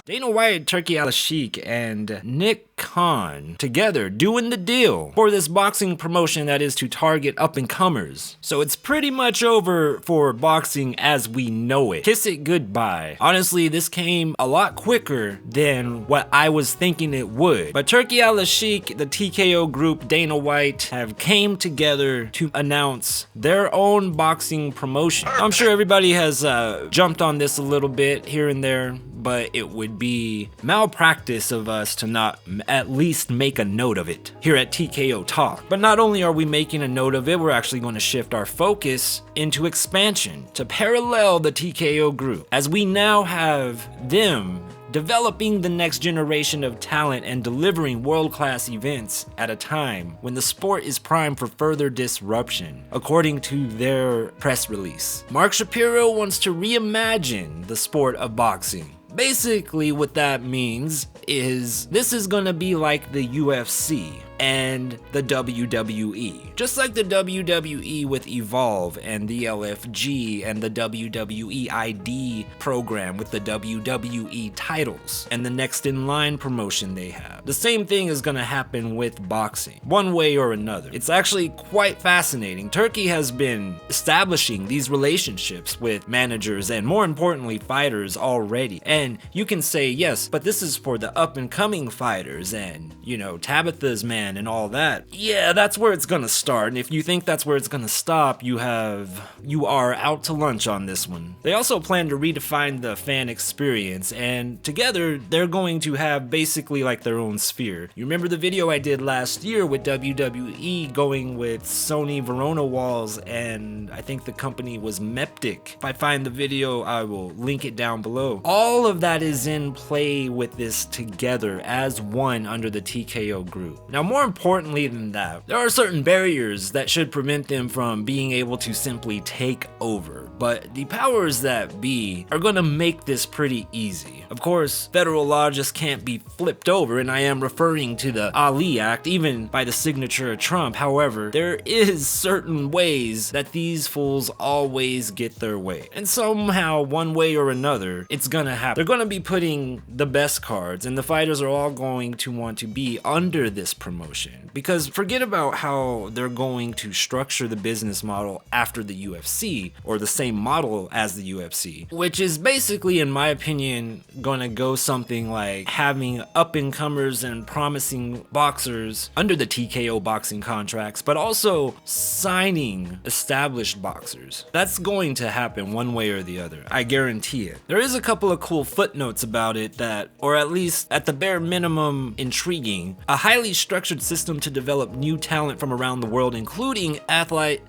Dana White, Turki Al-Sheikh, and Nick Khan together doing the deal for this boxing promotion that is to target up-and-comers. So it's pretty much over for boxing as we know it. Kiss it goodbye. Honestly, this came a lot quicker than what I was thinking it would. But Turki Al-Sheikh, the TKO group, Dana White have came together to announce their own boxing promotion. I'm sure everybody has jumped on this a little bit here and there, but it would be malpractice of us to not at least make a note of it here at TKO Talk. But not only are we making a note of it, we're actually going to shift our focus into expansion to parallel the TKO group, as we now have them developing the next generation of talent and delivering world-class events at a time when the sport is primed for further disruption, according to their press release. Mark Shapiro wants to reimagine the sport of boxing. Basically, what that means is this is gonna be like the UFC and the WWE. Just like the WWE with Evolve and the LFG and the WWE ID program with the WWE titles and the next in line promotion they have. The same thing is gonna happen with boxing, one way or another. It's actually quite fascinating. Turkey has been establishing these relationships with managers and, more importantly, fighters already. And you can say, yes, but this is for the up and coming fighters and, you know, Tabitha's man and all that. Yeah, that's where it's gonna start. And if you think that's where it's gonna stop, you are out to lunch on this one. They also plan to redefine the fan experience, and together they're going to have basically like their own sphere. You remember the video I did last year with WWE going with Sony Verona walls, and I think the company was Meptic. If I find the video, I will link it down below. All of that is in play with this together as one under the TKO group. Now, more importantly than that, there are certain barriers that should prevent them from being able to simply take over, but the powers that be are gonna make this pretty easy. Of course, federal law just can't be flipped over, and I am referring to the Ali Act, even by the signature of Trump. However, there is certain ways that these fools always get their way, and somehow, one way or another, it's gonna happen. They're gonna be putting the best cards, and the fighters are all going to want to be under this promotion, because forget about how they're going to structure the business model after the UFC, or the same model as the UFC, which is basically, in my opinion, gonna go something like having up-and-comers and promising boxers under the TKO boxing contracts, but also signing established boxers. That's going to happen one way or the other, I guarantee it. There is a couple of cool footnotes about it that, or at least at the bare minimum, intriguing. A highly structured system to develop new talent from around the world, including athlete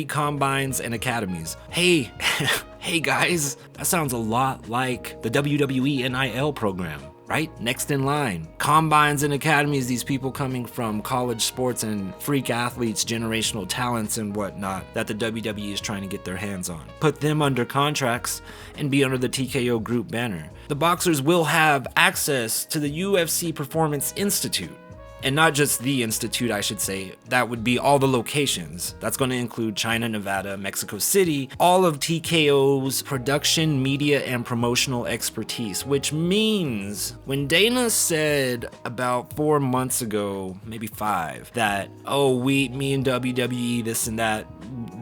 combines and academies. Hey, hey guys, that sounds a lot like the WWE NIL program, right? Next in line. Combines and academies, these people coming from college sports and freak athletes, generational talents and whatnot that the WWE is trying to get their hands on. Put them under contracts and be under the TKO group banner. The boxers will have access to the UFC Performance Institute. And not just the institute, I should say. That would be all the locations. That's going to include China, Nevada, Mexico City, all of TKO's production, media, and promotional expertise, which means when Dana said about 4 months ago, maybe 5, that, oh, me and WWE, this and that,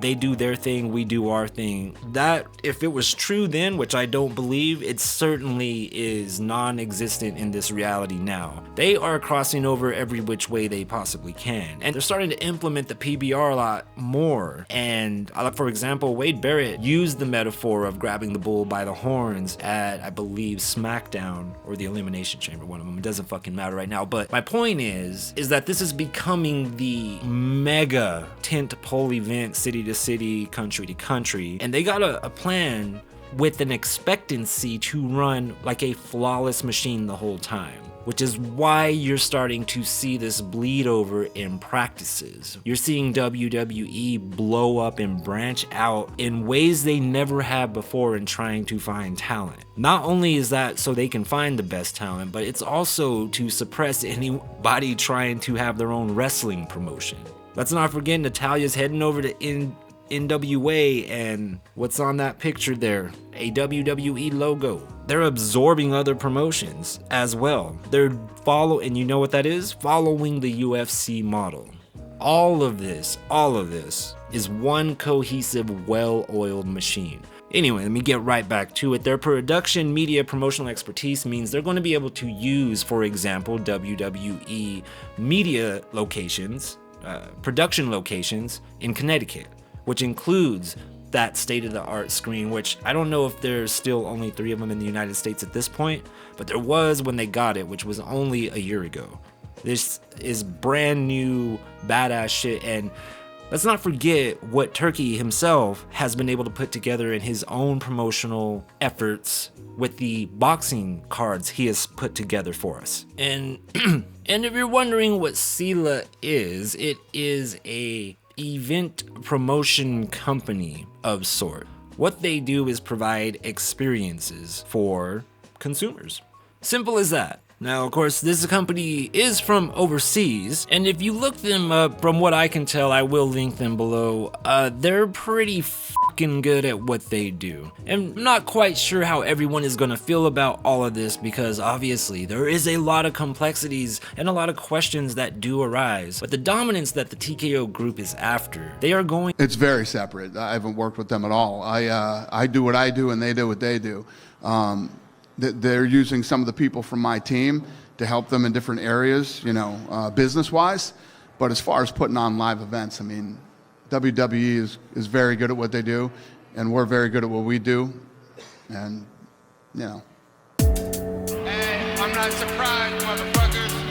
they do their thing, we do our thing. That, if it was true then, which I don't believe, it certainly is non-existent in this reality now. They are crossing over every which way they possibly can, and they're starting to implement the PBR a lot more. And for example, Wade Barrett used the metaphor of grabbing the bull by the horns at, I believe, SmackDown or the Elimination Chamber, one of them. It doesn't fucking matter right now, but my point is that this is becoming the mega tentpole event, city to city, country to country, and they got a plan with an expectancy to run like a flawless machine the whole time, which is why you're starting to see this bleed over in practices. You're seeing WWE blow up and branch out in ways they never have before in trying to find talent. Not only is that so they can find the best talent, but it's also to suppress anybody trying to have their own wrestling promotion. Let's not forget Natalia's heading over to NWA and what's on that picture there? A WWE logo. They're absorbing other promotions as well. They're and you know what that is? Following the UFC model. All of this is one cohesive, well-oiled machine. Anyway, let me get right back to it. Their production, media, promotional expertise means they're going to be able to use, for example, WWE media locations, production locations in Connecticut, which includes that state-of-the-art screen, which I don't know if there's still only 3 of them in the United States at this point, but there was when they got it, which was only a year ago. This is brand new, badass shit, and let's not forget what Turkey himself has been able to put together in his own promotional efforts with the boxing cards he has put together for us. And and if you're wondering what Sela is, it is a event promotion company of sort. What they do is provide experiences for consumers. Simple as that. Now, of course, this company is from overseas, and if you look them up, from what I can tell, I will link them below, they're pretty fucking good at what they do. And I'm not quite sure how everyone is gonna feel about all of this, because obviously there is a lot of complexities and a lot of questions that do arise. But the dominance that the TKO group is after, they are going... It's very separate. I haven't worked with them at all. I do what I do and they do what they do. They're using some of the people from my team to help them in different areas, you know, business-wise. But as far as putting on live events, I mean, WWE is very good at what they do, and we're very good at what we do, and, you know. Hey, I'm not surprised, motherfuckers.